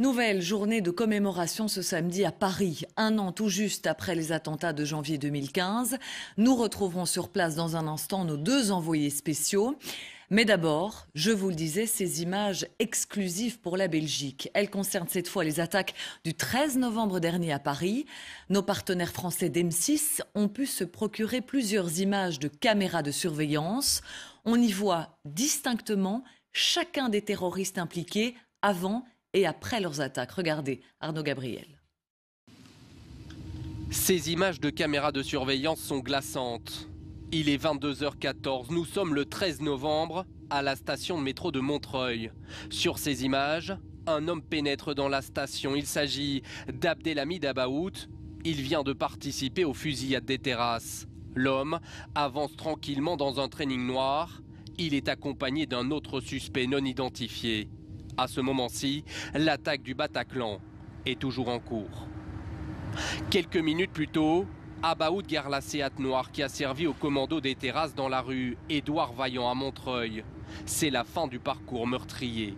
Nouvelle journée de commémoration ce samedi à Paris, un an tout juste après les attentats de janvier 2015. Nous retrouverons sur place dans un instant nos deux envoyés spéciaux. Mais d'abord, je vous le disais, ces images exclusives pour la Belgique. Elles concernent cette fois les attaques du 13 novembre dernier à Paris. Nos partenaires français d'M6 ont pu se procurer plusieurs images de caméras de surveillance. On y voit distinctement chacun des terroristes impliqués avant et après leurs attaques. Regardez, Arnaud Gabriel. Ces images de caméras de surveillance sont glaçantes. Il est 22h14, nous sommes le 13 novembre à la station de métro de Montreuil. Sur ces images, un homme pénètre dans la station. Il s'agit d'Abdelhamid Abaout. Il vient de participer aux fusillades des terrasses. L'homme avance tranquillement dans un training noir. Il est accompagné d'un autre suspect non identifié. À ce moment-ci, l'attaque du Bataclan est toujours en cours. Quelques minutes plus tôt, Abaout gare la Seat noire qui a servi au commando des terrasses dans la rue Édouard Vaillant à Montreuil. C'est la fin du parcours meurtrier.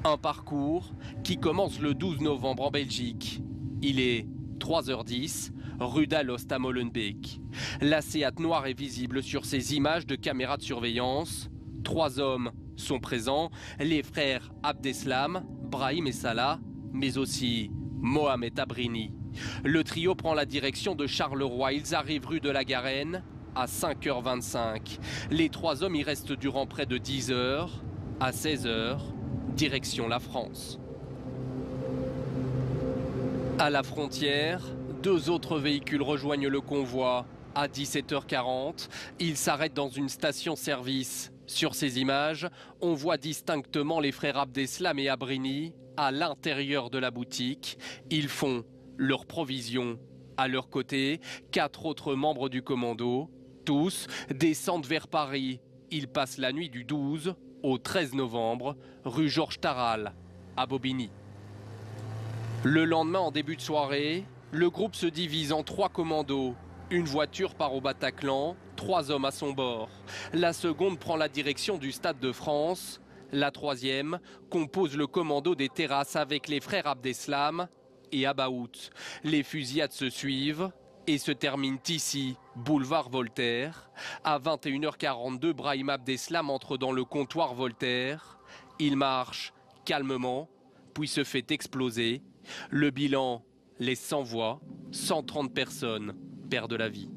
Un parcours qui commence le 12 novembre en Belgique. Il est 3h10, rue d'Alost à Molenbeek. La Seat noire est visible sur ces images de caméras de surveillance. 3 hommes sont présents, les frères Abdeslam, Brahim et Salah, mais aussi Mohamed Abrini. Le trio prend la direction de Charleroi. Ils arrivent rue de la Garenne à 5h25. Les 3 hommes y restent durant près de 10 heures. À 16h, direction la France. À la frontière, 2 autres véhicules rejoignent le convoi. À 17h40, ils s'arrêtent dans une station-service. Sur ces images, on voit distinctement les frères Abdeslam et Abrini à l'intérieur de la boutique. Ils font leurs provisions. À leur côté, 4 autres membres du commando. Tous descendent vers Paris. Ils passent la nuit du 12 au 13 novembre, rue Georges Tarral, à Bobigny. Le lendemain, en début de soirée, le groupe se divise en 3 commandos. Une voiture part au Bataclan, 3 hommes à son bord. La seconde prend la direction du Stade de France. La troisième compose le commando des terrasses avec les frères Abdeslam et Abaout. Les fusillades se suivent et se terminent ici, boulevard Voltaire. À 21h42, Brahim Abdeslam entre dans le comptoir Voltaire. Il marche calmement, puis se fait exploser. Le bilan laisse sans voix, 130 personnes perdent la vie.